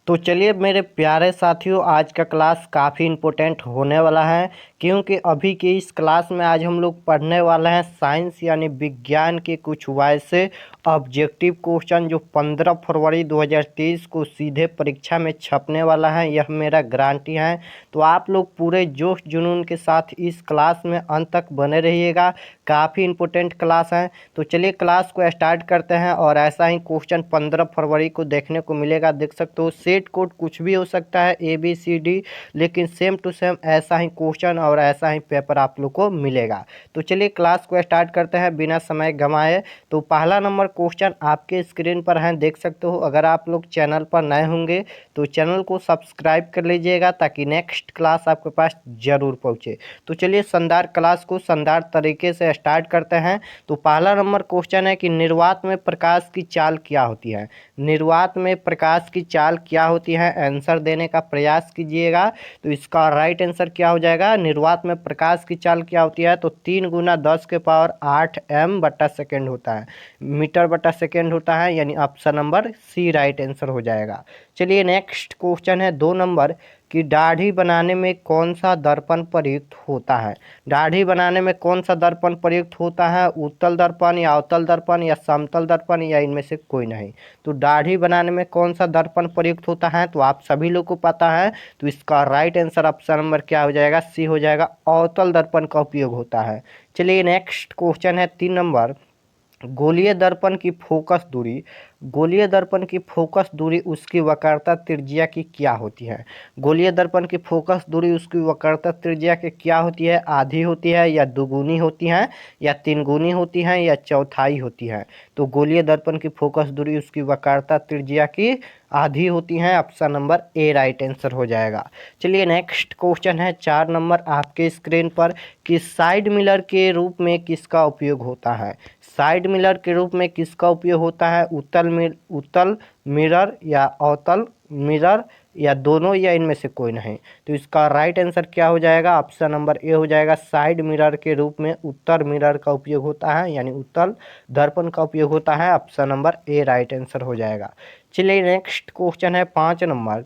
तो चलिए मेरे प्यारे साथियों, आज का क्लास काफ़ी इम्पोर्टेंट होने वाला है क्योंकि अभी की इस क्लास में आज हम लोग पढ़ने वाले हैं साइंस यानी विज्ञान के कुछ वैसे ऑब्जेक्टिव क्वेश्चन जो 15 फरवरी 2023 को सीधे परीक्षा में छपने वाला है। यह मेरा गारंटी है। तो आप लोग पूरे जोश जुनून के साथ इस क्लास में अंत तक बने रहिएगा। काफ़ी इम्पोर्टेंट क्लास है। तो चलिए क्लास को स्टार्ट करते हैं और ऐसा ही क्वेश्चन 15 फरवरी को देखने को मिलेगा। देख सकते हो सेट कोड कुछ भी हो सकता है ABCD, लेकिन सेम टू सेम ऐसा ही क्वेश्चन और ऐसा ही पेपर आप लोग को मिलेगा। तो चलिए क्लास को स्टार्ट करते हैं बिना समय गंवाए। तो पहला नंबर क्वेश्चन आपके स्क्रीन पर है, देख सकते हो। अगर आप लोग चैनल पर नए होंगे तो चैनल को सब्सक्राइब कर लीजिएगा ताकि नेक्स्ट क्लास आपके पास ज़रूर पहुँचे। तो चलिए शानदार क्लास को शानदार तरीके से स्टार्ट करते हैं। तो पहला नंबर क्वेश्चन है कि निर्वात में प्रकाश की चाल क्या होती है। निर्वात में प्रकाश की चाल क्या होती है, आंसर देने का प्रयास कीजिएगा। तो इसका राइट आंसर क्या हो जाएगा, निर्वात में प्रकाश की चाल क्या होती है, तो 3 × 10⁸ m/s होता है, मीटर/सेकेंड होता है, यानी option number C right answer हो जाएगा। चलिए नेक्स्ट क्वेश्चन है 2 नंबर कि दाढ़ी बनाने में कौन सा दर्पण प्रयुक्त होता है। दाढ़ी बनाने में कौन सा दर्पण प्रयुक्त होता है, उत्तल दर्पण या अवतल दर्पण या समतल दर्पण या इनमें से कोई नहीं। तो दाढ़ी बनाने में कौन सा दर्पण प्रयुक्त होता है, तो आप सभी लोग को पता है। तो इसका राइट आंसर ऑप्शन नंबर क्या हो जाएगा, सी हो जाएगा, अवतल दर्पण का उपयोग होता है। चलिए नेक्स्ट क्वेश्चन है 3 नंबर, गोलीय दर्पण की फोकस दूरी। गोलीय दर्पण की फोकस दूरी उसकी वक्रता त्रिज्या की क्या होती है। गोलीय दर्पण की फोकस दूरी उसकी वक्रता त्रिज्या की क्या होती है, आधी होती है या दुगुनी होती है या 3 गुनी होती है या चौथाई होती है। तो गोलीय दर्पण की फोकस दूरी उसकी वक्रता त्रिज्या की आधी होती है, option number A right answer हो जाएगा। चलिए नेक्स्ट क्वेश्चन है 4 नंबर आपके स्क्रीन पर कि साइड मिरर के रूप में किसका उपयोग होता है। साइड मिरर के रूप में किसका उपयोग होता है, उत्तल मिरर या अवतल मिरर या दोनों या इनमें से कोई नहीं। तो इसका राइट आंसर क्या हो जाएगा, ऑप्शन नंबर ए हो जाएगा, साइड मिरर के रूप में उत्तर मिरर का उपयोग होता है, यानी उत्तल दर्पण का उपयोग होता है, option number A right answer हो जाएगा। चलिए नेक्स्ट क्वेश्चन है 5 नंबर।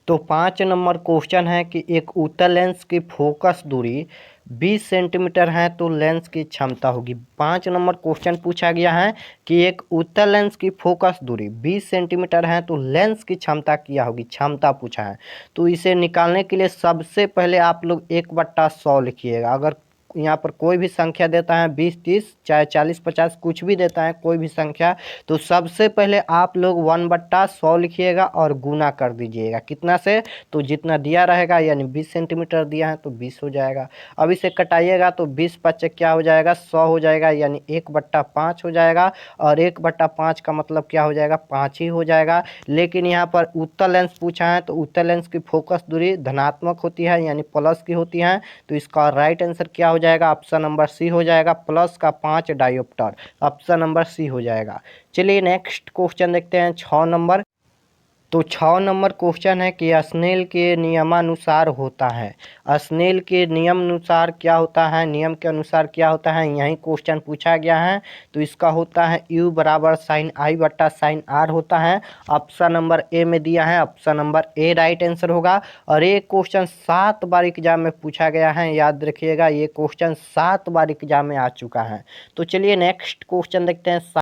तो 5 नंबर क्वेश्चन है कि एक उत्तल लेंस की फोकस दूरी 20 सेंटीमीटर है तो लेंस की क्षमता होगी। 5 नंबर क्वेश्चन पूछा गया है कि एक उत्तल लेंस की फोकस दूरी 20 सेंटीमीटर है तो लेंस की क्षमता क्या होगी, क्षमता पूछा है। तो इसे निकालने के लिए सबसे पहले आप लोग 1/100 लिखिएगा। अगर यहाँ पर कोई भी संख्या देता है 20, 30, चाहे 40, 50 कुछ भी देता है कोई भी संख्या, तो सबसे पहले आप लोग 1/100 लिखिएगा और गुना कर दीजिएगा कितना से, तो जितना दिया रहेगा, यानी 20 सेंटीमीटर दिया है तो 20 हो जाएगा। अब इसे कटाइएगा तो 20 × 5 क्या हो जाएगा, 100 हो जाएगा, यानी 1/5 हो जाएगा। और 1/5 का मतलब क्या हो जाएगा, 5 ही हो जाएगा। लेकिन यहाँ पर उत्तल लेंस पूछा है तो उत्तल लेंस की फोकस दूरी धनात्मक होती है, यानी प्लस की होती है। तो इसका राइट आंसर क्या हो जाएगा, ऑप्शन नंबर सी हो जाएगा, प्लस का 5 डायोप्टर, ऑप्शन नंबर सी हो जाएगा। चलिए नेक्स्ट क्वेश्चन देखते हैं 6 नंबर। तो 6 नंबर क्वेश्चन है कि स्नेल के नियमानुसार होता है। स्नेल के नियम अनुसार क्या होता है, नियम के अनुसार क्या होता है, यही क्वेश्चन पूछा गया है। तो इसका होता है U = sin I/sin R होता है, ऑप्शन नंबर ए में दिया है, option number A right answer होगा। और ये क्वेश्चन 7 बार एग्जाम में पूछा गया है, याद रखिएगा ये क्वेश्चन 7 बार एग्जाम में आ चुका है। तो चलिए नेक्स्ट क्वेश्चन देखते हैं।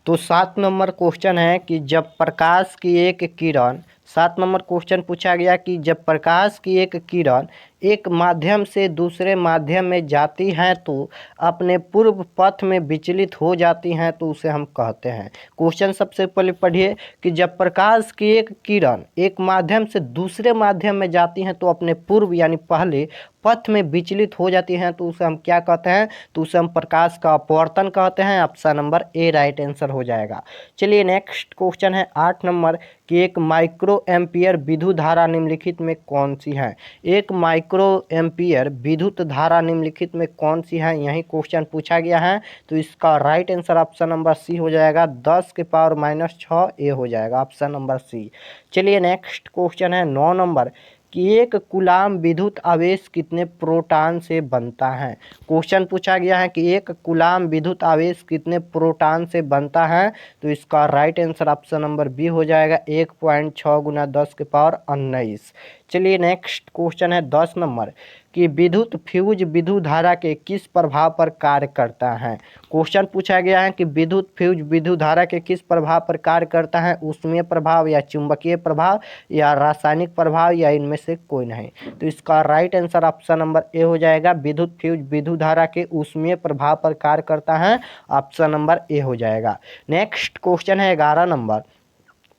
तो 7 नंबर क्वेश्चन है कि जब प्रकाश की एक किरण, 7 नंबर क्वेश्चन पूछा गया कि जब प्रकाश की एक किरण एक माध्यम से दूसरे माध्यम में जाती हैं तो अपने पूर्व पथ में विचलित हो जाती हैं तो उसे हम कहते हैं। क्वेश्चन सबसे पहले पढ़िए कि जब प्रकाश की एक किरण एक माध्यम से दूसरे माध्यम में जाती हैं तो अपने पूर्व यानी पहले पथ में विचलित हो जाती हैं तो उसे हम क्या कहते हैं, तो उसे हम प्रकाश का अपवर्तन कहते हैं, option number A right answer हो जाएगा। चलिए नेक्स्ट क्वेश्चन है 8 नंबर कि एक माइक्रो एम्पियर विद्युत धारा निम्नलिखित में कौन सी है। एक माइक्रो एम्पियर विद्युत धारा निम्नलिखित में कौन सी है, यही क्वेश्चन पूछा गया है। तो इसका right answer option number C हो जाएगा, 10⁻⁻6 ए हो जाएगा, ऑप्शन नंबर सी। चलिए नेक्स्ट क्वेश्चन है 9 नंबर कि एक कूलाम विद्युत आवेश कितने प्रोटॉन से बनता है। क्वेश्चन पूछा गया है कि एक कूलाम विद्युत आवेश कितने प्रोटॉन से बनता है, तो इसका right answer option number B हो जाएगा 1.6 गुना 10 के पावर 19। चलिए नेक्स्ट क्वेश्चन है 10 नंबर कि विद्युत फ्यूज विद्युत धारा के किस प्रभाव पर कार्य करता है। क्वेश्चन पूछा गया है कि विद्युत फ्यूज विद्युत धारा के किस प्रभाव पर कार्य करता है, ऊष्मीय प्रभाव या चुंबकीय प्रभाव या रासायनिक प्रभाव या इनमें से कोई नहीं। तो इसका right answer option number A हो जाएगा, विद्युत फ्यूज विद्युत धारा के ऊष्मीय प्रभाव पर कार्य करता है, ऑप्शन नंबर ए हो जाएगा। नेक्स्ट क्वेश्चन है 11 नंबर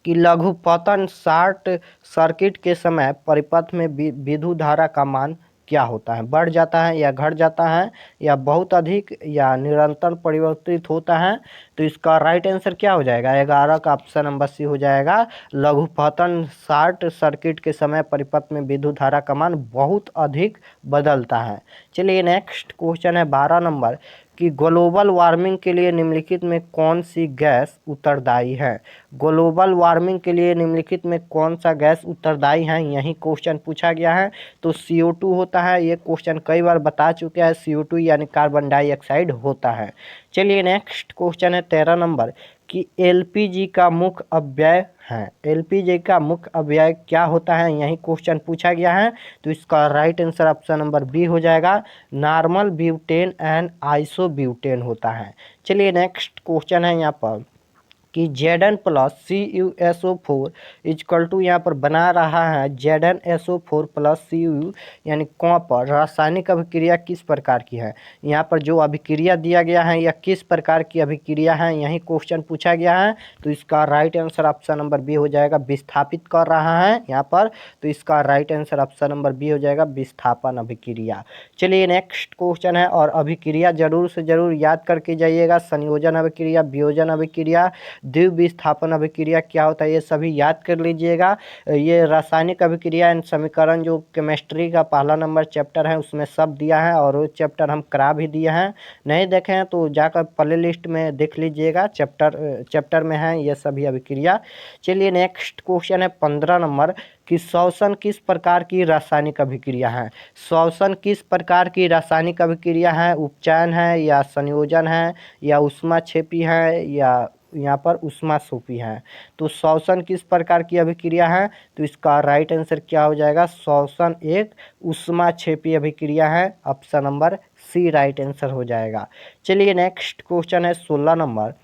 कि लघुपतन शॉर्ट सर्किट के समय परिपथ में विद्युत धारा का मान क्या होता है, बढ़ जाता है या घट जाता है या बहुत अधिक या निरंतर परिवर्तित होता है। तो इसका राइट आंसर क्या हो जाएगा, 11 का ऑप्शन नंबर सी हो जाएगा, लघुपतन शॉर्ट सर्किट के समय परिपथ में विद्युत धारा का मान बहुत अधिक बदलता है। चलिए नेक्स्ट क्वेश्चन है 12 नंबर कि ग्लोबल वार्मिंग के लिए निम्नलिखित में कौन सी गैस उत्तरदायी है। ग्लोबल वार्मिंग के लिए निम्नलिखित में कौन सा गैस उत्तरदायी है, यही क्वेश्चन पूछा गया है। तो CO2 होता है, ये क्वेश्चन कई बार बता चुके हैं, CO2 यानी कार्बन डाइऑक्साइड होता है। चलिए नेक्स्ट क्वेश्चन है 13 नंबर कि LPG का मुख्य अव्यय है, LPG का मुख्य अव्यय क्या होता है, यही क्वेश्चन पूछा गया है। तो इसका right answer option number B हो जाएगा, नॉर्मल ब्यूटेन एंड आइसोब्यूटेन होता है। चलिए नेक्स्ट क्वेश्चन है यहाँ पर कि Zn plus CuSO4 is equal to यहाँ पर बना रहा है ZnSO4 प्लस Cu यानी कॉपर रासायनिक अभिक्रिया किस प्रकार की है। यहाँ पर जो अभिक्रिया दिया गया है यह किस प्रकार की अभिक्रिया है, यही क्वेश्चन पूछा गया है। तो इसका right answer option number B हो जाएगा, विस्थापित कर रहा है यहाँ पर। तो इसका right answer option number B हो जाएगा, विस्थापन अभिक्रिया। चलिए नेक्स्ट क्वेश्चन है, और अभिक्रिया जरूर से जरूर याद करके जाइएगा, संयोजन अभिक्रिया, वियोजन अभिक्रिया, द्विविस्थापन अभिक्रिया क्या होता है, ये सभी याद कर लीजिएगा। ये रासायनिक अभिक्रिया एंड समीकरण जो केमिस्ट्री का पहला नंबर चैप्टर है उसमें सब दिया है, और वो चैप्टर हम करा भी दिए हैं, नहीं देखे हैं तो जाकर प्ले लिस्ट में देख लीजिएगा, चैप्टर में है ये सभी अभिक्रिया। चलिए नेक्स्ट क्वेश्चन है 15 नंबर कि श्वसन किस प्रकार की रासायनिक अभिक्रिया है। श्वसन किस प्रकार की रासायनिक अभिक्रिया है, उपचयन है या संयोजन है या ऊष्माक्षेपी है या यहाँ पर ऊष्माक्षेपी है। तो श्वसन किस प्रकार की अभिक्रिया है, तो इसका राइट आंसर क्या हो जाएगा, श्वसन एक ऊष्माक्षेपी अभिक्रिया है, option number C right answer हो जाएगा। चलिए नेक्स्ट क्वेश्चन है 16 नंबर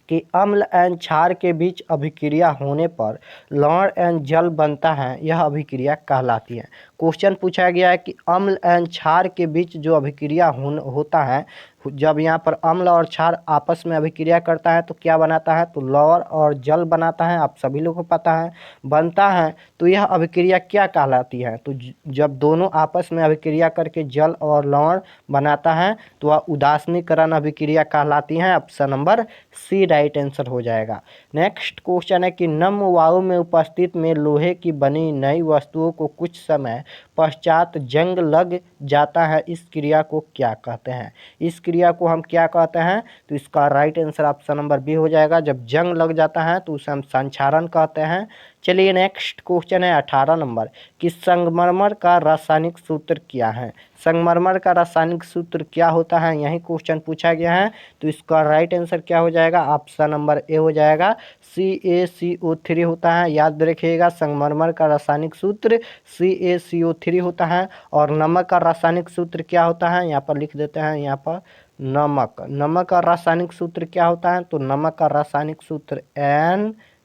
कि अम्ल एवं क्षार के बीच अभिक्रिया होने पर लवण एवं जल बनता है, यह अभिक्रिया कहलाती है। क्वेश्चन पूछा गया है कि अम्ल एवं क्षार के बीच जो अभिक्रिया होता है, जब यहाँ पर अम्ल और क्षार आपस में अभिक्रिया करता है तो क्या बनाता है, तो लवण और जल बनाता है, आप सभी लोगों को पता है बनता है। तो यह अभिक्रिया क्या कहलाती है, तो जब दोनों आपस में अभिक्रिया करके जल और लवण बनाता है तो वह उदासीनीकरण अभिक्रिया कहलाती है, option number C right answer हो जाएगा। नेक्स्ट क्वेश्चन है कि नम्र वायु में उपस्थित में लोहे की बनी नई वस्तुओं को कुछ समय पश्चात जंग लग जाता है, इस क्रिया को क्या कहते हैं, इस क्रिया को हम क्या कहते हैं। तो इसका right answer option number B हो जाएगा, जब जंग लग जाता है तो उसे हम संक्षारण कहते हैं। चलिए नेक्स्ट क्वेश्चन है 18 नंबर कि संगमरमर का रासायनिक सूत्र क्या है। संगमरमर का रासायनिक सूत्र क्या होता है, यही क्वेश्चन पूछा गया है। तो इसका राइट आंसर क्या हो जाएगा, ऑप्शन नंबर ए हो जाएगा, CaCO3 होता है। याद रखिएगा संगमरमर का रासायनिक सूत्र CaCO3 होता है। और नमक का रासायनिक सूत्र क्या होता है, यहाँ पर लिख देते हैं, यहाँ पर नमक का रासायनिक सूत्र क्या होता है, तो नमक का रासायनिक सूत्र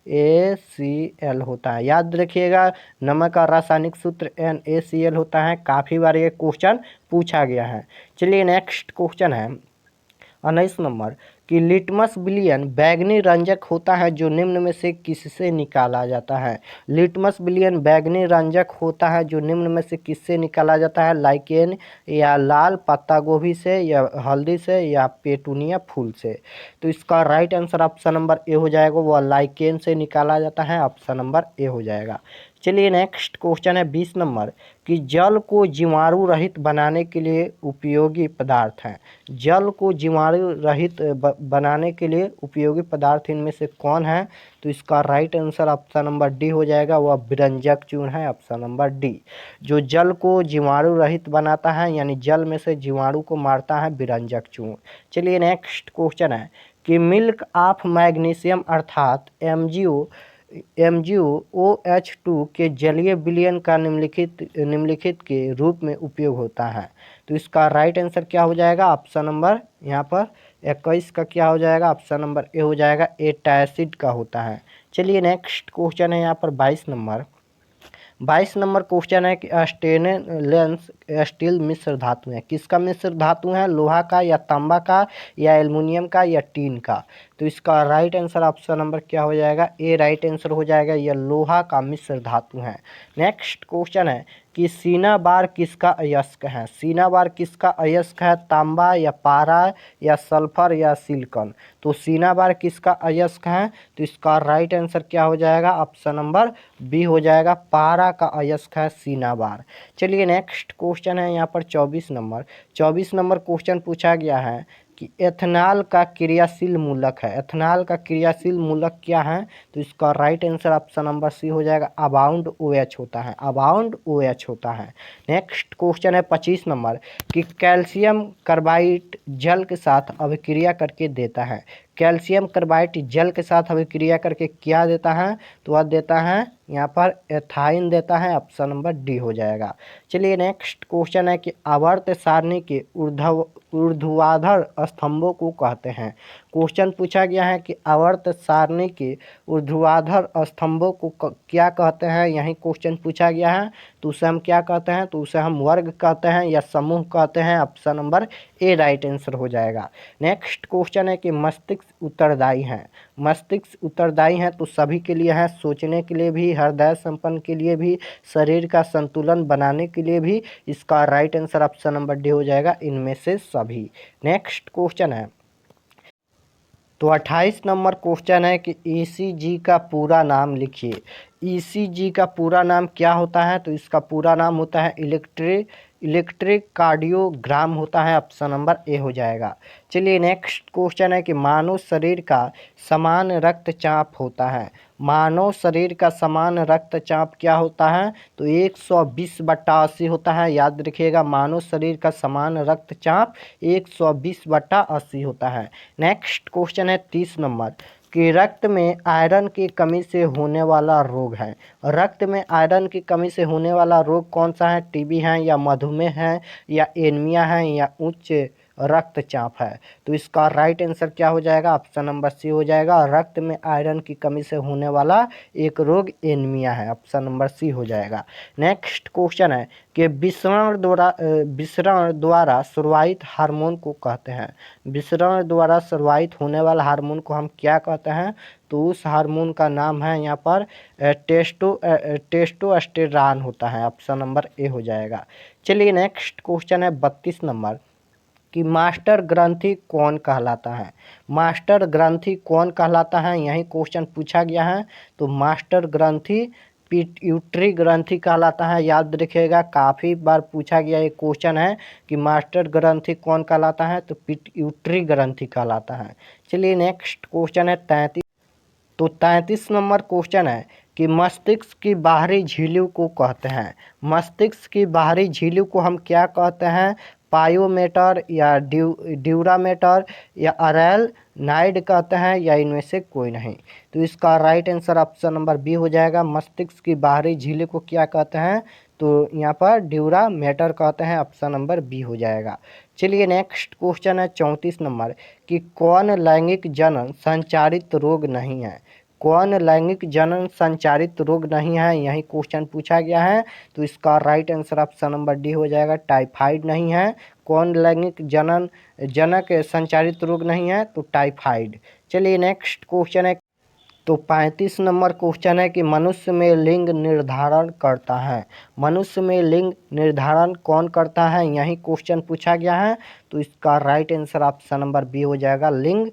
NaCl होता है। याद रखिएगा नमक का रासायनिक सूत्र NaCl होता है, काफ़ी बार ये क्वेश्चन पूछा गया है। चलिए नेक्स्ट क्वेश्चन है 19 नंबर कि लिटमस विलयन बैंगनी रंजक होता है जो निम्न में से किससे निकाला जाता है। लिटमस विलयन बैंगनी रंजक होता है जो निम्न में से किससे निकाला जाता है, लाइकेन या लाल पत्ता गोभी से या हल्दी से या पेटूनिया फूल से। तो इसका right answer option number A हो जाएगा, वह लाइकेन से निकाला जाता है, ऑप्शन नंबर ए हो जाएगा। चलिए नेक्स्ट क्वेश्चन है 20 नंबर कि जल को जीवाणु रहित बनाने के लिए उपयोगी पदार्थ हैं। जल को जीवाणु रहित बनाने के लिए उपयोगी पदार्थ इनमें से कौन है? तो इसका right answer option number D हो जाएगा, वह विरंजक चूर्ण है, ऑप्शन नंबर डी। जो जल को जीवाणु रहित बनाता है यानी जल में से जीवाणु को मारता है, विरंजक चूर्ण। चलिए नेक्स्ट क्वेश्चन है कि मिल्क ऑफ मैग्नीशियम अर्थात MgO OH2 के जलीय विलयन का निम्नलिखित के रूप में उपयोग होता है। तो इसका राइट आंसर क्या हो जाएगा? ऑप्शन नंबर यहाँ पर 21 का क्या हो जाएगा? ऑप्शन नंबर ए हो जाएगा, एटासिड का होता है। चलिए नेक्स्ट क्वेश्चन है यहाँ पर 22 नंबर क्वेश्चन है कि स्टेनलेस स्टील मिश्र धातु है। किसका मिश्र धातु है? लोहा का या तांबा का या एल्युमिनियम का या टीन का? तो इसका राइट आंसर ऑप्शन नंबर क्या हो जाएगा? ए राइट आंसर हो जाएगा, यह लोहा का मिश्र धातु है। नेक्स्ट क्वेश्चन है कि सीना बार किसका अयस्क है? सीना बार किसका अयस्क है? तांबा या पारा या सल्फर या सिलिकॉन? तो सीना बार किसका अयस्क है? तो इसका राइट आंसर क्या हो जाएगा? ऑप्शन नंबर बी हो जाएगा, पारा का अयस्क है सीना बार। चलिए नेक्स्ट क्वेश्चन है यहाँ पर 24 नंबर क्वेश्चन पूछा गया है कि एथेनॉल का क्रियाशील मूलक है। एथेनॉल का क्रियाशील मूलक क्या है? तो इसका right answer option number C हो जाएगा, अबाउंड OH होता है, अबाउंड OH होता है। नेक्स्ट क्वेश्चन है 25 नंबर कि कैल्शियम कार्बाइड जल के साथ अभिक्रिया करके देता है। कैल्शियम कार्बाइड जल के साथ अभिक्रिया करके क्या देता है? तो वह देता है यहाँ पर एथाइन देता है, ऑप्शन नंबर डी हो जाएगा। चलिए नेक्स्ट क्वेश्चन है कि आवर्त सारणी के ऊर्ध्वाधर स्तंभों को कहते हैं। क्वेश्चन पूछा गया है कि आवर्त सारणी के ऊर्ध्वाधर स्तंभों को क्या कहते हैं, यही क्वेश्चन पूछा गया है। तो उसे हम क्या कहते हैं? तो उसे हम वर्ग कहते हैं या समूह कहते हैं, option number A right answer हो जाएगा। नेक्स्ट क्वेश्चन है कि मस्तिष्क उत्तरदायी है। मस्तिष्क उत्तरदायी है तो सभी के लिए है, सोचने के लिए भी, हृदय संपन्न के लिए भी, शरीर का संतुलन बनाने के लिए भी। इसका right answer option number D हो जाएगा, इनमें से सभी। नेक्स्ट क्वेश्चन है तो 28 नंबर क्वेश्चन है कि ECG का पूरा नाम लिखिए। ECG का पूरा नाम क्या होता है? तो इसका पूरा नाम होता है इलेक्ट्रिक कार्डियोग्राम होता है, ऑप्शन नंबर ए हो जाएगा। चलिए नेक्स्ट क्वेश्चन है कि मानव शरीर का समान रक्तचाप होता है। मानव शरीर का समान रक्तचाप क्या होता है? तो 120/80 होता है। याद रखिएगा, मानव शरीर का समान रक्तचाप 120/80 होता है। नेक्स्ट क्वेश्चन है 30 नंबर कि रक्त में आयरन की कमी से होने वाला रोग है। रक्त में आयरन की कमी से होने वाला रोग कौन सा है? टीबी है या मधुमेह है या एनीमिया है या उच्च रक्तचाप है? तो इसका राइट आंसर क्या हो जाएगा? ऑप्शन नंबर सी हो जाएगा, रक्त में आयरन की कमी से होने वाला एक रोग एनीमिया है, ऑप्शन नंबर सी हो जाएगा। नेक्स्ट क्वेश्चन है कि विसरण द्वारा स्रावित हार्मोन को कहते हैं। विसरण द्वारा स्रावित होने वाला हार्मोन को हम क्या कहते हैं? तो उस हार्मोन का नाम है यहाँ पर टेस्टोस्टेरोन होता है, ऑप्शन नंबर ए हो जाएगा। चलिए नेक्स्ट क्वेश्चन है 32 नंबर कि मास्टर ग्रंथि कौन कहलाता है। मास्टर ग्रंथि कौन कहलाता है, यही क्वेश्चन पूछा गया है। तो मास्टर ग्रंथि पिट्यूटरी ग्रंथि कहलाता है। याद रखिएगा, काफ़ी बार पूछा गया एक क्वेश्चन है कि मास्टर ग्रंथि कौन कहलाता है? तो पिट्यूटरी ग्रंथि कहलाता है। चलिए नेक्स्ट क्वेश्चन है 33 नंबर क्वेश्चन है कि मस्तिष्क की बाहरी झिल्ली को कहते हैं। मस्तिष्क की बाहरी झिल्ली को हम क्या कहते हैं? पायोमेटर या ड्यूरामेटर या अरेलनाइड कहते हैं या इनमें से कोई नहीं? तो इसका right answer option number B हो जाएगा, मस्तिष्क की बाहरी झिल्ली को क्या कहते हैं? तो यहाँ पर ड्यूरामेटर कहते हैं, ऑप्शन नंबर बी हो जाएगा। चलिए नेक्स्ट क्वेश्चन है 34 नंबर कि कौन लैंगिक जनन संचारित रोग नहीं है। कौन लैंगिक जनन संचारित रोग नहीं है, यही क्वेश्चन पूछा गया है। तो इसका right answer option number D हो जाएगा, टाइफाइड नहीं है। कौन लैंगिक जनक संचारित रोग नहीं है? तो टाइफाइड। चलिए नेक्स्ट क्वेश्चन है तो 35 नंबर क्वेश्चन है कि मनुष्य में लिंग निर्धारण करता है। मनुष्य में लिंग निर्धारण कौन करता है, यही क्वेश्चन पूछा गया है। तो इसका right answer option number B हो जाएगा, लिंग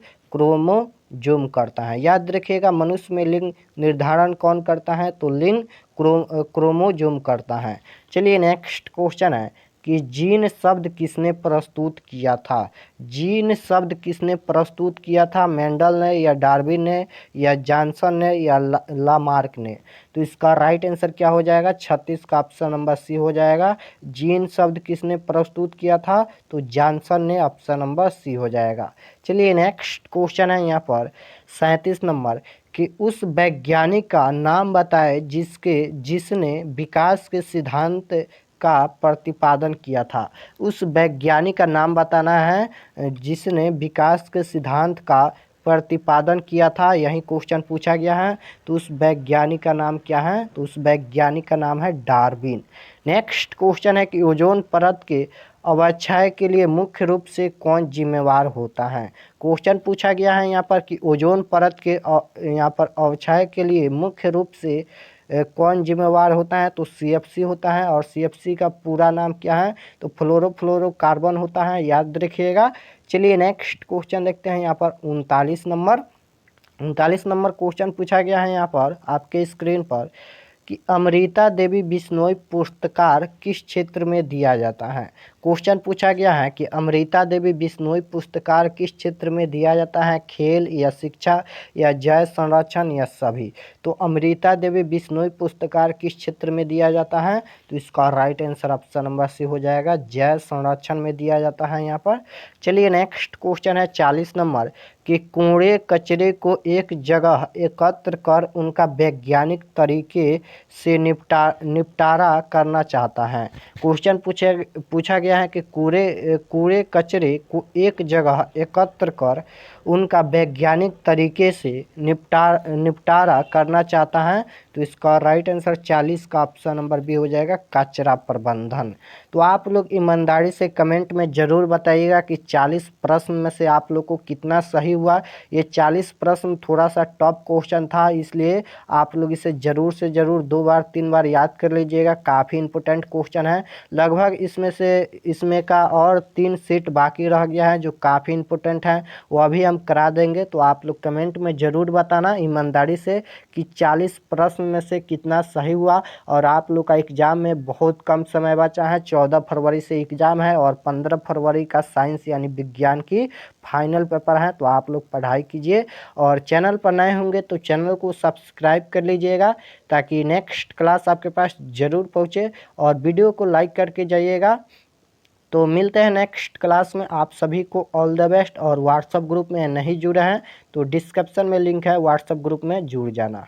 जूम करता है। याद रखिएगा, मनुष्य में लिंग निर्धारण कौन करता है, तो लिंग क्रोमोजोम करता है। चलिए नेक्स्ट क्वेश्चन है कि जीन शब्द किसने प्रस्तुत किया था। जीन शब्द किसने प्रस्तुत किया था, मेंडल ने या डार्विन ने या जॉनसन ने या लामार्क ने। तो इसका राइट आंसर क्या हो जाएगा, 36 का ऑप्शन नंबर सी हो जाएगा। जीन शब्द किसने प्रस्तुत किया था, तो जॉनसन ने, ऑप्शन नंबर सी हो जाएगा। चलिए नेक्स्ट क्वेश्चन है यहाँ पर 37 नंबर कि उस वैज्ञानिक का नाम बताए जिसने विकास के सिद्धांत का प्रतिपादन किया था। उस वैज्ञानिक का नाम बताना है जिसने विकास के सिद्धांत का प्रतिपादन किया था, यही क्वेश्चन पूछा गया है। तो उस वैज्ञानिक का नाम क्या है, तो उस वैज्ञानिक का नाम है डार्विन। नेक्स्ट क्वेश्चन है कि ओजोन परत के अवक्षय के लिए मुख्य रूप से कौन जिम्मेवार होता है। क्वेश्चन पूछा गया है यहाँ पर कि ओजोन परत के यहाँ पर अवक्षय के लिए मुख्य रूप से कौन जिम्मेवार होता है, तो CFC होता है। और CFC का पूरा नाम क्या है, तो फ्लोरोफ्लोरोकार्बन होता है, याद रखिएगा। चलिए नेक्स्ट क्वेश्चन देखते हैं यहाँ पर 39 नंबर क्वेश्चन पूछा गया है यहाँ पर आपके स्क्रीन पर कि अमृता देवी बिश्नोई पुरस्कार किस क्षेत्र में दिया जाता है। क्वेश्चन पूछा गया है कि अमृता देवी बिश्नोई पुरस्कार किस क्षेत्र में दिया जाता है, खेल या शिक्षा या जल संरक्षण या सभी। तो अमृता देवी बिश्नोई पुरस्कार किस क्षेत्र में दिया जाता है, तो इसका right answer option number C हो जाएगा, जल संरक्षण में दिया जाता है यहाँ पर। चलिए नेक्स्ट क्वेश्चन है 40 नंबर कि कूड़े कचरे को एक जगह एकत्र कर उनका वैज्ञानिक तरीके से निपटारा करना चाहता है। क्वेश्चन पूछा गया है कि कूड़े कचरे को एक जगह एकत्र कर उनका वैज्ञानिक तरीके से निपटारा करना चाहता है। तो इसका राइट आंसर 40 का ऑप्शन नंबर बी हो जाएगा, कचरा प्रबंधन। तो आप लोग ईमानदारी से कमेंट में ज़रूर बताइएगा कि 40 प्रश्न में से आप लोग को कितना सही हुआ। ये 40 प्रश्न थोड़ा सा टफ क्वेश्चन था, इसलिए आप लोग इसे ज़रूर से ज़रूर 2 बार 3 बार याद कर लीजिएगा। काफ़ी इंपॉर्टेंट क्वेश्चन है। लगभग इसमें का और 3 सीट बाकी रह गया है जो काफ़ी इंपॉर्टेंट है, वो अभी हम करा देंगे। तो आप लोग कमेंट में ज़रूर बताना ईमानदारी से कि 40 प्रश्न में से कितना सही हुआ। और आप लोग का एग्ज़ाम में बहुत कम समय बचा है, 14 फरवरी से एग्ज़ाम है और 15 फरवरी का साइंस यानी विज्ञान की फाइनल पेपर है। तो आप लोग पढ़ाई कीजिए और चैनल पर नए होंगे तो चैनल को सब्सक्राइब कर लीजिएगा ताकि नेक्स्ट क्लास आपके पास ज़रूर पहुँचे, और वीडियो को लाइक करके जाइएगा। तो मिलते हैं नेक्स्ट क्लास में। आप सभी को ऑल द बेस्ट। और व्हाट्सएप ग्रुप में नहीं जुड़े हैं तो डिस्क्रिप्शन में लिंक है, व्हाट्सएप ग्रुप में जुड़ जाना।